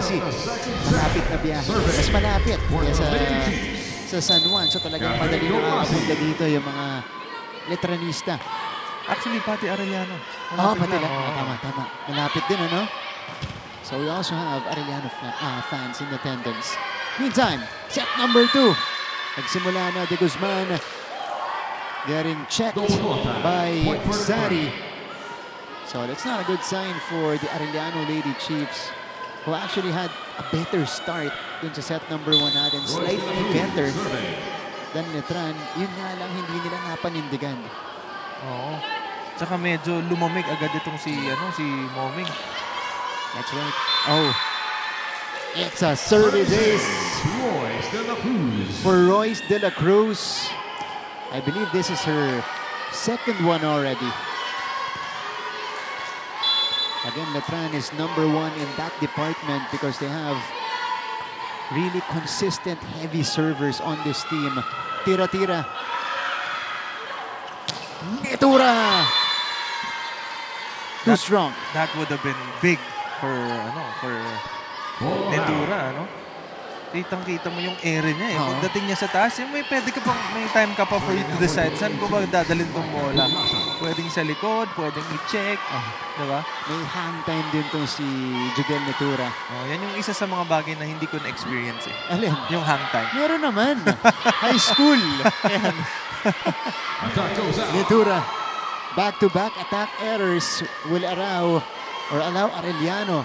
easy. Malapit na biyahe. Mas malapit kaya sa San Juan. So talagang madali nakakapunta dito yung mga Letranista. Actually, pati Arellano. Pati lang. Tama. Malapit din, ano? So we also have Arellano fans in attendance. Meantime, set number 2. Nagsimula na De Guzman. Getting checked by Sari. So that's not a good sign for the Arellano Lady Chiefs, who actually had a better start dun sa set number 1 natin. Slightly better than Letran. Yun nga lang, hindi nila napanindigan. Oo. Tsaka medyo lumamig agad itong si Moming. That's right. Oh. It's a service ace for Royce De La Cruz. I believe this is her second one already. Again, Letran is number 1 in that department because they have really consistent heavy servers on this team. Tira-tira. Netura! Too strong. That would have been big for Netura, ano? Kitang-kita mo yung ere niya eh. Pagdating niya sa taas, may time ka pa for you to decide saan ko ba dadalhin tong bola. Pwedeng sa likod, pwedeng i-check. Diba? May hang time din tong si Judel Netura. Yan yung isa sa mga bagay na hindi ko na-experience eh. Alin? Yung hang time. Meron naman. High school. Netura. Back-to-back attack errors will allow Arellano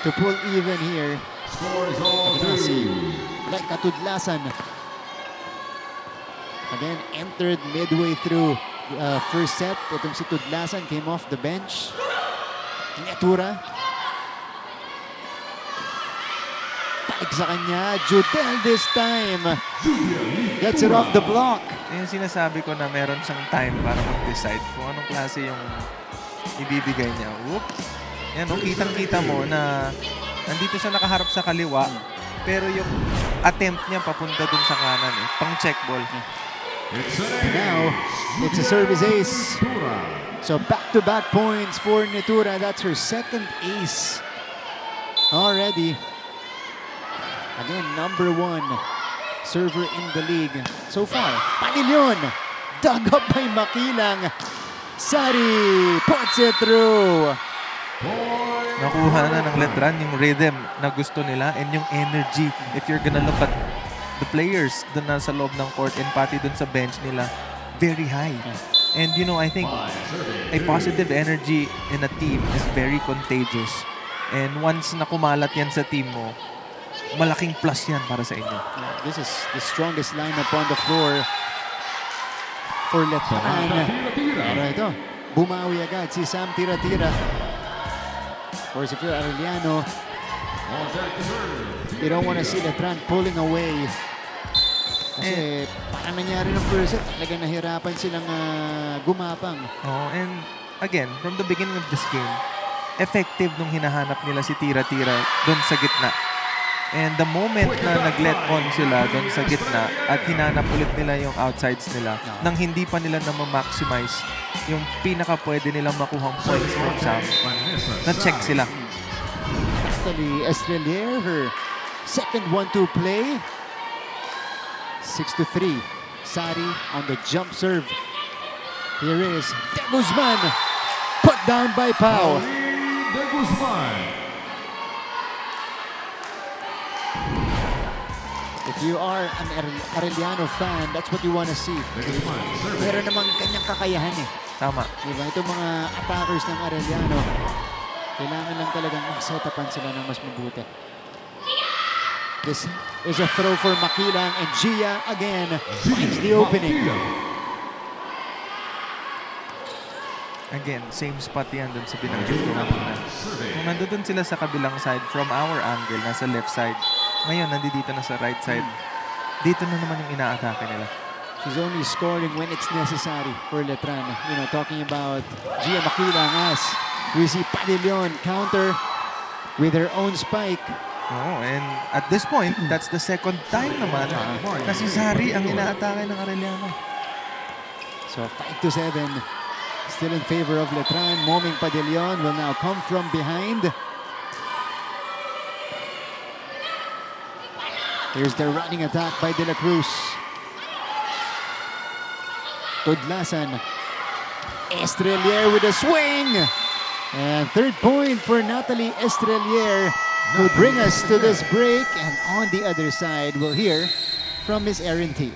to pull even here. Score is all through. Like Katudlasan. Again, entered midway through first set. Itong si Tudlasan came off the bench. Netura. Balik sa kanya. Judel this time. Gets it off the block. Yung sinasabi ko na meron siyang time para mag-decide kung anong klase yung ibibigay niya. Whoops. Yan, kitang-kita mo na nandito siya nakaharap sa kaliwa, pero yung attempt niya papunta dun sa kanan eh. Pang check ball. Now, it's a service ace. So back-to-back points for Netura. That's her second ace already. Again, number 1 server in the league so far. Panilyon, dug up by Makilang. Sari puts it through. Nakuha na ng Letran yung rhythm na gusto nila and yung energy. If you're gonna look at the players dun na sa loob ng court and pati dun sa bench nila, very high. And I think a positive energy in a team is very contagious. And once na kumalat yan sa team mo, malaking plus yan para sa inyo. This is the strongest lineup on the floor for Letran. Pero ito, bumawi agad si Sam Tira-Tira. Of course, if you're Arellano, you don't want to see Letran pulling away. Kasi parang nangyari ng first set, talagang nahirapan silang gumapang. And again, from the beginning of this game, effective nung hinahanap nila si Tira-Tira doon sa gitna. And the moment na nag-let on sila doon sa gitna at hinanap ulit nila yung outsides nila nang hindi pa nila na ma-maximize yung pinaka pwede nilang makuhang points from Sam, na-check sila. Estrelier, her second 1-2 play. 6-3. Sari on the jump serve. Here is De Guzman. Put down by Pau. De Guzman. If you are an Arellano fan, that's what you want to see. Meron namang kanyang kakayahan eh. Tama. Diba? Itong mga attackers ng Arellano, kailangan lang talagang mag-setapan sila ng mas mabuti. This is a throw for Makilang and Gia again finds the opening. Again, same spot yan dun sa binanggit ko kanina. Kung nandun sila sa kabilang side, from our angle, nasa left side, ngayon, nandito na sa right side. Dito na naman yung inaatake nila. She's only scoring when it's necessary for Letran. Talking about Gia Makilang as we see Padillon counter with her own spike. And at this point, that's the second time naman na si Sari ang inaatake ng Arellano. So 5-7. Still in favor of Letran. Moming Padillon will now come from behind. Here's the running attack by De La Cruz. Tudlasan. Estrelier with a swing. And third point for Natalie Estrelier will bring us to this break. And on the other side, we'll hear from Miss Erin T.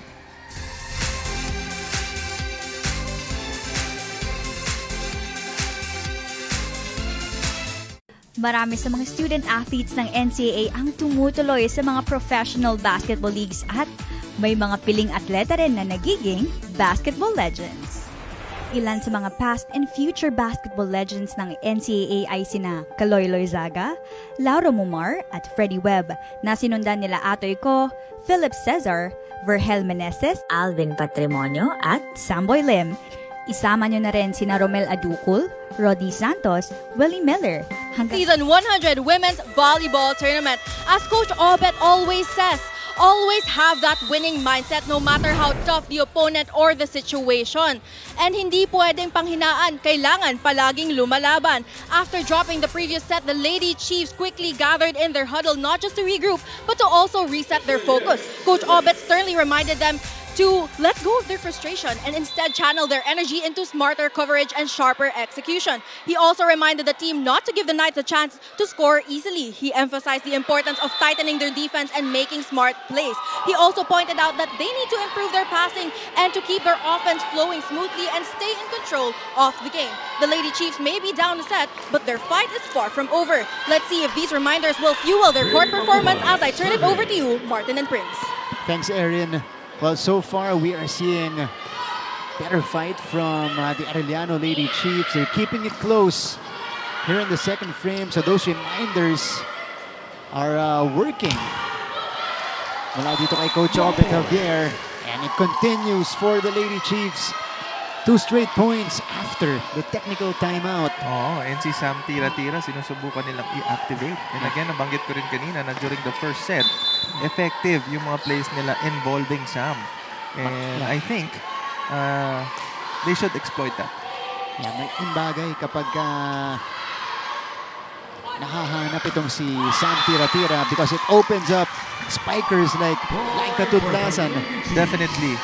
Marami sa mga student athletes ng NCAA ang tumutuloy sa mga professional basketball leagues at may mga piling atleta rin na nagiging basketball legends. Ilan sa mga past and future basketball legends ng NCAA ay sina Kaloy Loizaga, Lauro Mumar at Freddie Webb na sinundan nila Atoy Ko, Philip Cesar, Vergel Meneses, Alvin Patrimonio at Samboy Lim. Isama nyo na rin sina Romel Aducul, Rodi Santos, Willie Miller. Season 100 Women's Volleyball Tournament. As Coach Obet always says, always have that winning mindset no matter how tough the opponent or the situation. And hindi pwedeng panghinaan, kailangan palaging lumalaban. After dropping the previous set, the Lady Chiefs quickly gathered in their huddle not just to regroup, but to also reset their focus. Coach Obet sternly reminded them to let go of their frustration and instead channel their energy into smarter coverage and sharper execution. He also reminded the team not to give the Knights a chance to score easily. He emphasized the importance of tightening their defense and making smart plays. He also pointed out that they need to improve their passing and to keep their offense flowing smoothly and stay in control of the game. The Lady Chiefs may be down a set, but their fight is far from over. Let's see if these reminders will fuel their court performance as I turn it over to you, Martin and Prince. Thanks, Erin. Well, so far we are seeing better fight from the Arellano Lady Chiefs. They're keeping it close here in the second frame. So those reminders are working. Mula dito kay Coach Obet Javier. And it continues for the Lady Chiefs. 2 straight points after the technical timeout. NC Sam tira-tira, sinusubukan nilang i-activate. And again, nabanggit ko rin kanina na during the first set, effective yung mga plays nila involving Sam. And I think they should exploit that. Yeah, may bagay kapag nahahanap itong si Sam tira-tira because it opens up spikers like Katudlasan. Definitely.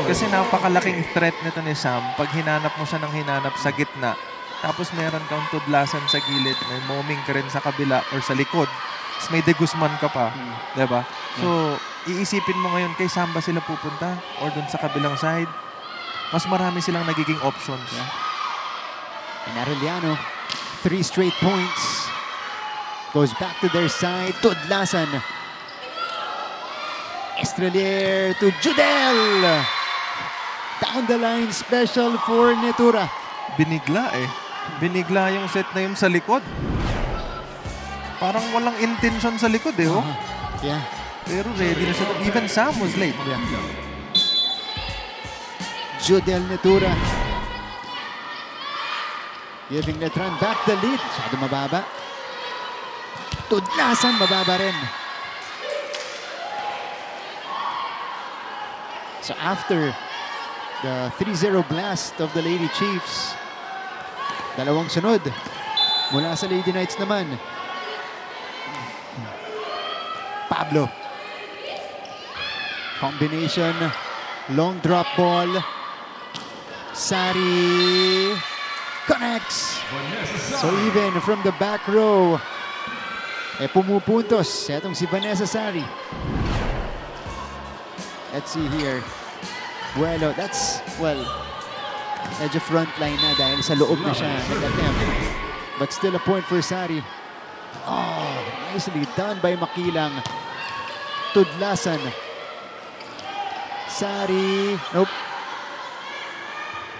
Kasi napakalaking threat nito ni Sam pag hinanap mo siya ng hinanap sa gitna. Tapos meron kang tudlasan sa gilid, may moming ka rin sa kabila or sa likod. Tapos may De Guzman ka pa. Diba? So, iisipin mo ngayon kay Sam ba sila pupunta or dun sa kabilang side. Mas marami silang nagiging options. And Arellano, 3 straight points. Goes back to their side. Tudlasan. Estrelier to Judel. Down the line special for Netura. Binigla eh. Binigla yung set na yun sa likod. Parang walang intention sa likod eh. Yeah. Pero ready na siya. Even Sam was late. Yeah. Judel Netura. Giving Letran back the lead. Masyado mababa. Tudlasan mababa rin. So after the 3-0 blast of the Lady Chiefs, dalawang sunod mula sa Lady Knights naman. Pablo. Combination. Long drop ball. Sari connects. So even from the back row, pumupuntos etong si Vanessa Sari. Let's see here. Bueno, that's, well, medyo frontline na dahil sa loob na siya nag-attempt. But still a point for Sari. Oh, nicely done by Makilang. Tudlasan. Sari. Nope.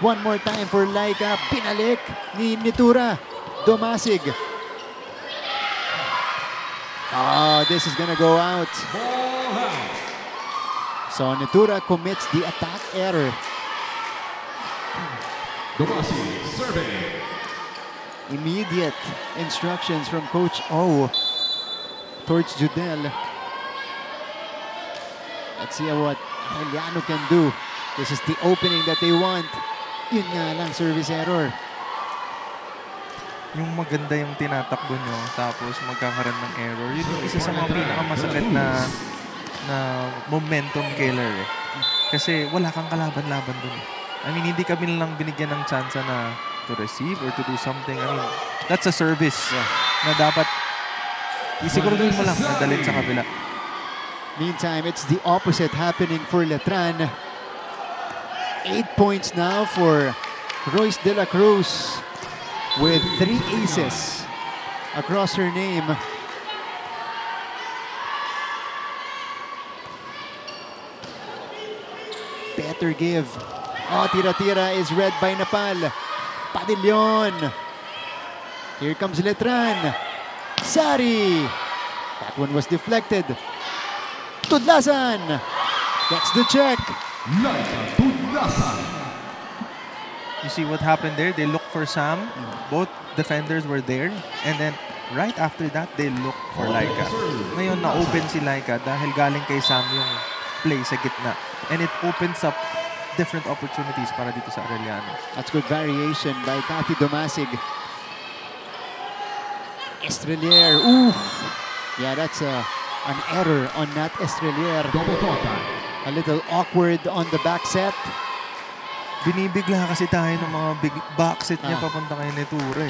One more time for Laika. Pinalik ni Netura. Domasig. Oh, this is gonna go out. So Netura commits the attack error. Immediate instructions from Coach O towards Judel. Let's see what Arellano can do. This is the opening that they want. Yun nga lang, service error. yung maganda yung tinatakbo nyo, tapos magkakaroon ng error. Yun yung isa sa mga pinakamasakit na momentum killer eh. Kasi wala kang kalaban-laban dun. I mean, hindi kami lang binigyan ng chance na to receive or to do something. I mean, that's a service na dapat isiguraduhin mo lang na dalhin sa kabila. Meantime, it's the opposite happening for Letran. 8 points now for Royce De La Cruz with 3 aces across her name. Better give. Oh, tira-tira is read by Napal. Padillon. Here comes Letran. Sari. That one was deflected. Tudlasan gets the check. Laika Tudlasan. You see what happened there? They looked for Sam. Both defenders were there. And then right after that, they looked for Laika. Ngayon, na-open si Laika dahil galing kay Sam yung play sa gitna. And it opens up different opportunities para dito sa Arellano. That's good variation by Cathy Domasig. Estrelier. Ooh. Yeah, that's an error on that Estrelier. Double contact. A little awkward on the back set. Binibigla kasi tayo ng mga big back set niya papunta kay Neture.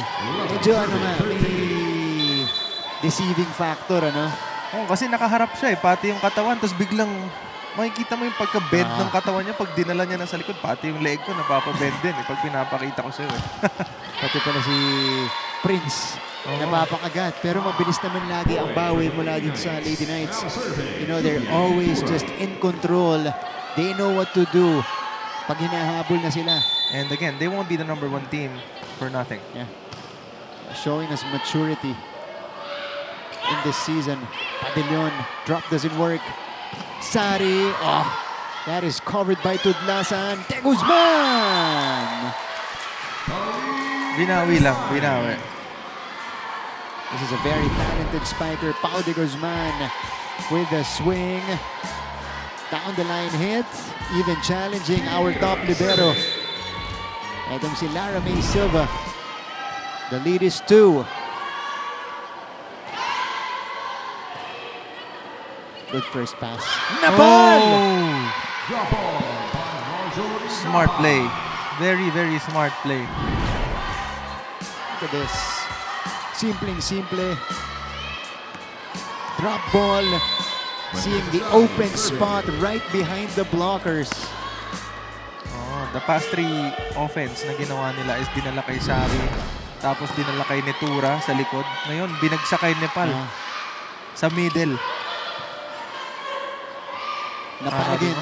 Medyo may deceiving factor, ano? Oh, kasi nakaharap siya eh, pati yung katawan, tapos biglang makikita mo yung pagka-bend ng katawan niya pag dinala niya na sa likod, pati yung leg ko napapa-bend din eh, pag pinapakita ko sa'yo eh. Pati pala si Prince. Napapakagat, pero mabilis naman lagi ang bawi mula din sa Lady Knights. You know, they're always just in control. They know what to do pag hinahabol na sila. And again, they won't be the #1 team for nothing. Yeah. Showing us maturity in this season. Padillon, drop doesn't work. Sari, that is covered by Tudlasan. De Guzman! Binawi lang, binawi. This is a very talented spiker, Pau De Guzman, with a swing. Down the line hit, even challenging our top libero. Etong si Lara May Silva. The lead is 2. Good first pass. Napal! Drop ball by Marjorie Smart Napal. play. Very, very smart play. Look at this. Simpleng-simple. Drop ball. Seeing the open spot right behind the blockers. The past 3 offense na ginawa nila is dinala kay Sari, tapos dinala kay Netura sa likod. Ngayon, binagsak kay Nepal sa middle. Napalagin.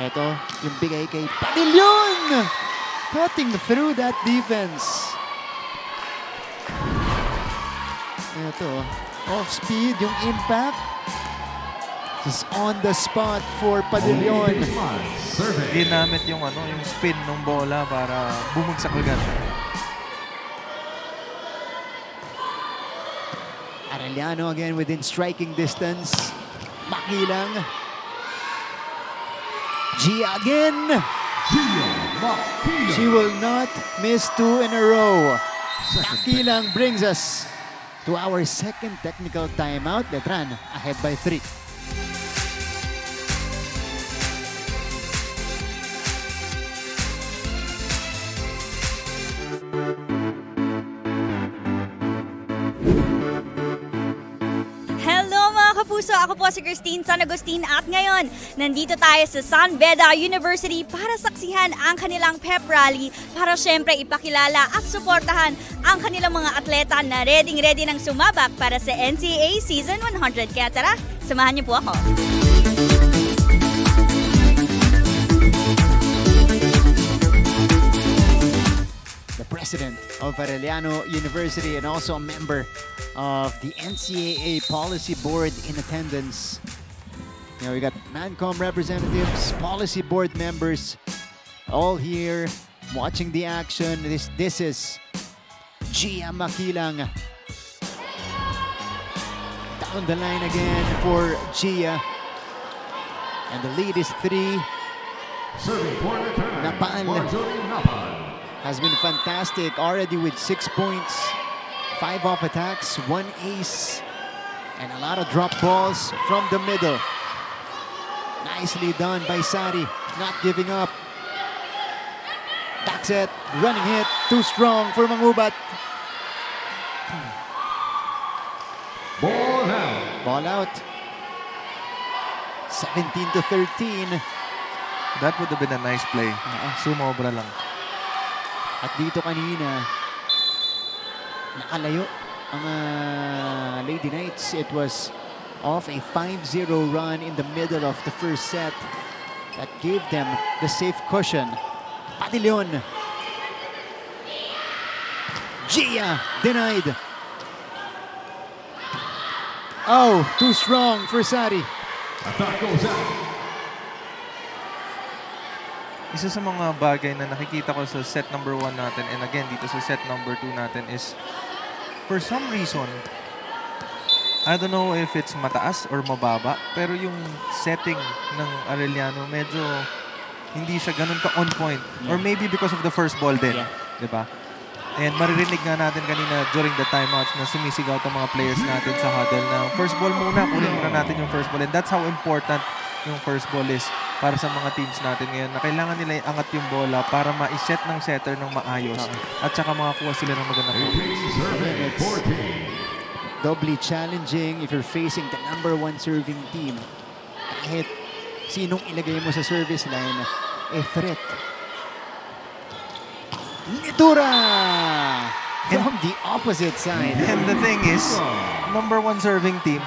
Ito, yung bigay kay Padillon! Cutting through that defense. Ito, off-speed, yung impact. Just on the spot for Padillon. Ginamit yung yung spin ng bola para bumagsak agad. Arellano again within striking distance. Makilang. Gia again. She will not miss 2 in a row. Makilang brings us to our second technical timeout. Letran ahead by 3. Kapuso, ako po si Christine San Agustin at ngayon, nandito tayo sa San Beda University para saksihan ang kanilang pep rally para syempre ipakilala at suportahan ang kanilang mga atleta na ready ng sumabak para sa NCAA Season 100. Kaya tara, samahan niyo po ako. The president of Arellano University and also a member of the NCAA Policy Board in attendance. You know, we got MANCOM representatives, Policy Board members, all here watching the action. This is Gia Makilang. Down the line again for Gia. And the lead is 3. Serving for the turn, Napal. Marjorie Napal. has been fantastic, already with 6 points, 5 off attacks, 1 ace, and a lot of drop balls from the middle. Nicely done by Sari, not giving up. Back set, running hit, too strong for Mangubat. Ball out. Ball out. 17-13. That would have been a nice play. Sumobra lang. At dito kanina, nakalayo ang Lady Knights. It was off a 5-0 run in the middle of the first set that gave them the safe cushion. Padillon. Gia denied. Oh, too strong for Sari. Attack goes out. Isa sa mga bagay na nakikita ko sa set number 1 natin and again dito sa set number 2 natin is for some reason, I don't know if it's mataas or mababa, pero yung setting ng Arellano medyo hindi siya ganun ka on point. Or maybe because of the first ball din. Diba? And maririnig nga natin kanina during the timeouts na sumisigaw itong mga players natin sa huddle na first ball muna, kunin muna natin yung first ball. And that's how important yung first ball is para sa mga teams natin ngayon na kailangan nila iangat yung bola para ma-set ng setter ng maayos at saka makakuha sila ng magandang points. Doubly challenging if you're facing the number 1 serving team. Kahit sinong ilagay mo sa service line, threat. Nitura! From the opposite side. And the thing is, number 1 serving team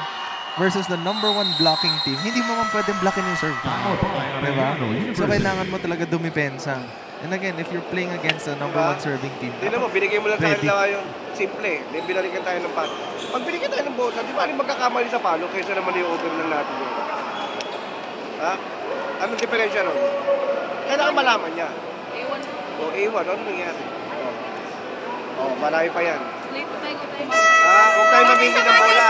versus the number 1 blocking team, hindi mo man pwedeng blockin yung serve. Diba? So, kailangan mo talaga dumipensa. And again, if you're playing against the number 1 serving team, Tignan mo, binigay mo lang sa kanila yung simple. Then binalikan tayo ng palo. Pag binigyan tayo ng bola, di ba rin magkakamali sa palo kaysa naman yung over lang natin yun? Ha? Anong diferensya nun? Kailangan malaman niya. A1. O, A1. Ano nangyari? Malayo pa yan. Huwag tayo mamingin ng bola.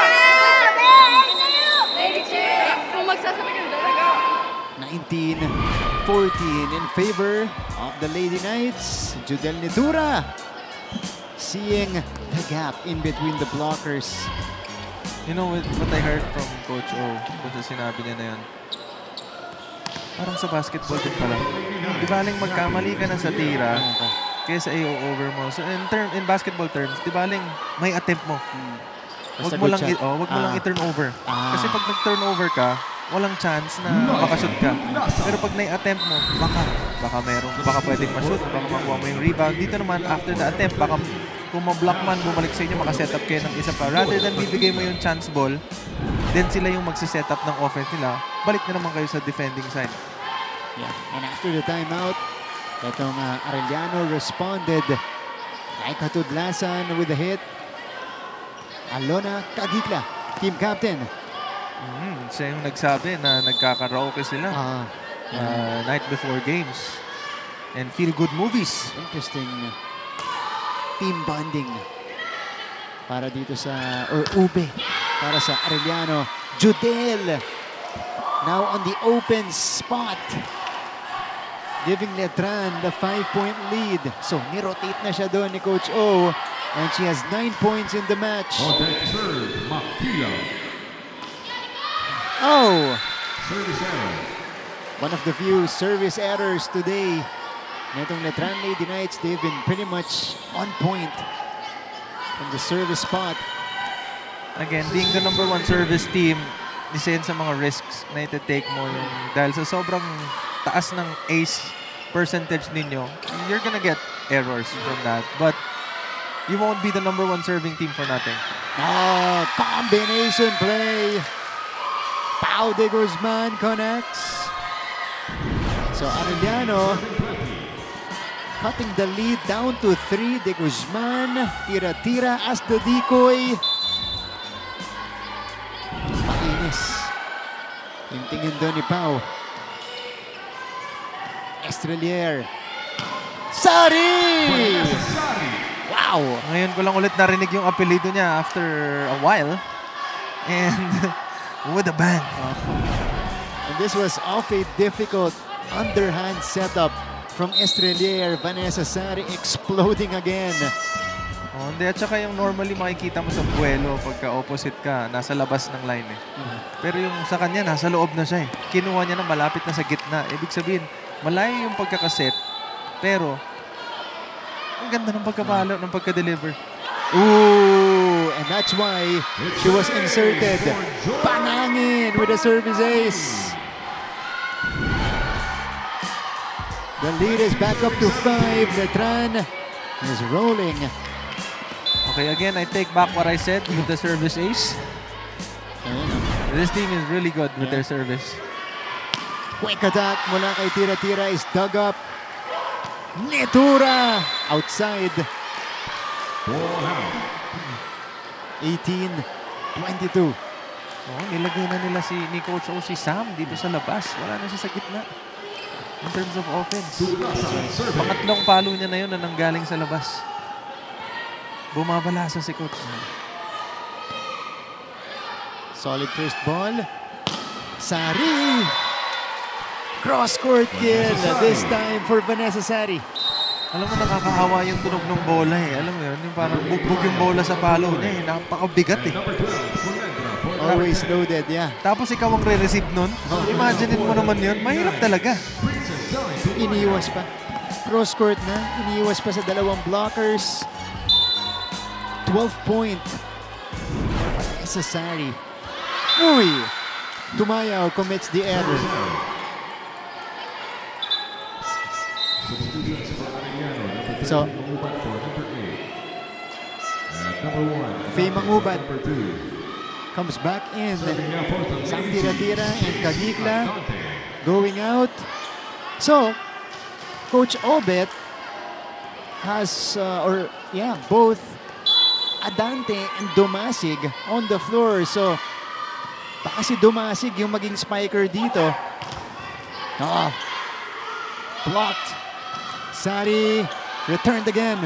Kung magsasabi ng dalaga. 19-14 in favor of the Lady Knights. Judel Nitura seeing the gap in between the blockers. you know what I heard from Coach O, kung sa sinabi niya na yan, parang sa basketball din pala. Di ba aling magkamali ka na sa tira kaysa i-over mo. So in basketball terms, di ba aling may attempt mo. Wag mo lang i-turn over. Kasi pag nag-turnover ka, walang chance na makashoot ka. Pero pag nai-attempt mo, baka pwedeng ma-shoot, baka makuha mo yung rebound. Dito naman, after the attempt, baka kung ma-block man, bumalik sa inyo, makaset up kayo ng isa pa. Rather than bibigay mo yung chance ball, then sila yung magsiset up ng offense nila, balik na naman kayo sa defending side. Yeah. And after the timeout, itong Arellano responded like katudlasan with the hit. Alona Kagikla, team captain. Siya yung nagsabi na nagkakaraoke sila night before games and feel good movies. Interesting team bonding para dito sa ube para sa Arellano. Judel now on the open spot, giving Letran the 5-point lead. So ni-rotate na siya doon ni Coach O and she has 9 points in the match. On deck serve, Makila. Oh! Service error. One of the few service errors today. Netong Letran Lady Knights, they've been pretty much on point from the service spot. Again, being the number 1 service team, isa yun sa mga risks na iti-take mo yung dahil sa sobrang taas ng ace percentage ninyo, you're gonna get errors from that. But you won't be the number 1 serving team for nothing. Combination play. Pau de Guzman connects. So Arellano cutting the lead down to 3. De Guzman, tira-tira as the decoy. Mainis yung tingin doon ni Pau. Estrelier. Sari! Wow! Ngayon ko lang ulit narinig yung apelido niya after a while. And with a bang. And this was off a difficult underhand setup from Estrelier. Vanessa Sari exploding again. Oh, hindi. At saka yung normally makikita mo sa buwelo pagka opposite ka, nasa labas ng line eh. Pero yung sa kanya, nasa loob na siya eh. Kinuha niya na malapit na sa gitna. Ibig sabihin, malayo yung pagkakaset, pero ang ganda ng pagkapalo, ng pagka-deliver. Ooh, and that's why she was inserted. Panangin with a service ace. The lead is back up to 5. Letran is rolling. Okay, again, I take back what I said with the service ace. This team is really good with their service. Quick attack mula kay Tira-Tira is dug up. Netura outside. 18-22. Oh, nilagay na nila ni Coach O si Sam dito sa labas. Wala na siya sa gitna. In terms of offense. Pangatlong palo niya na yun na nanggaling sa labas. Bumabalasa si Coach. Solid first ball. Sari. Cross-court kill. This time for Vanessa Sari. Alam mo, nakakahawa yung tunog ng bola eh. Alam mo yun, yung parang bugbog yung bola sa palo niya eh. Napakabigat eh. Always loaded, yeah. Tapos ikaw ang re-receive nun. Imagine mo naman yun. Mahirap talaga. Iniiwas pa. Cross-court na. Iniiwas pa sa dalawang blockers. 12-point. Vanessa Sari. Uy! Tumayaw commits the error. So, Faye Mangubat comes back in. Sam Tira-Tira and Kagikla going out. So, Coach Obet has, both Adante and Domasig on the floor. So, baka si Domasig yung maging spiker dito. Blocked. Sari returned again.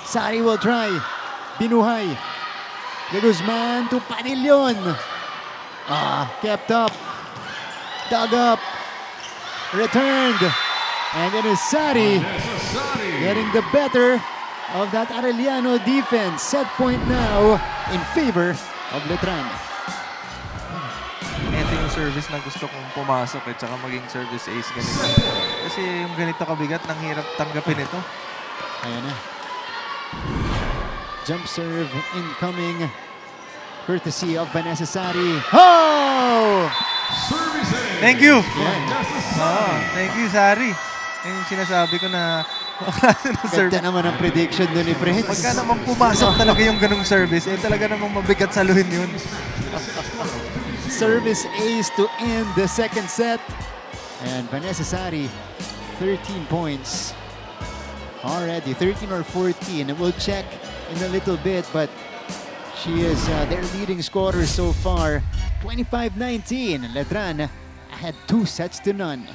Sari will try. Binuhay. De Guzman to Panilion. Kept up. Dug up. Returned. And it is Sari getting the better of that Arellano defense. Set point now in favor of Letran. Ito yung service na gusto kong pumasok at saka maging service ace ganito. Kasi yung ganito kabigat, nang hirap tanggapin ito. Ayan na. Jump serve incoming. Courtesy of Vanessa Sari. Oh! Thank you! Yeah. Thank you, Sari. Yung sinasabi ko na Ganda naman ang prediction doon ni Prince. Pagka naman pumasok talaga yung ganung service, talaga namang mabigat saluhin yun. Service ace to end the second set. And Vanessa Sari, 13 points. Already, 13 or 14. We'll check in a little bit, but she is their leading scorer so far. 25-19. Letran had 2 sets to none.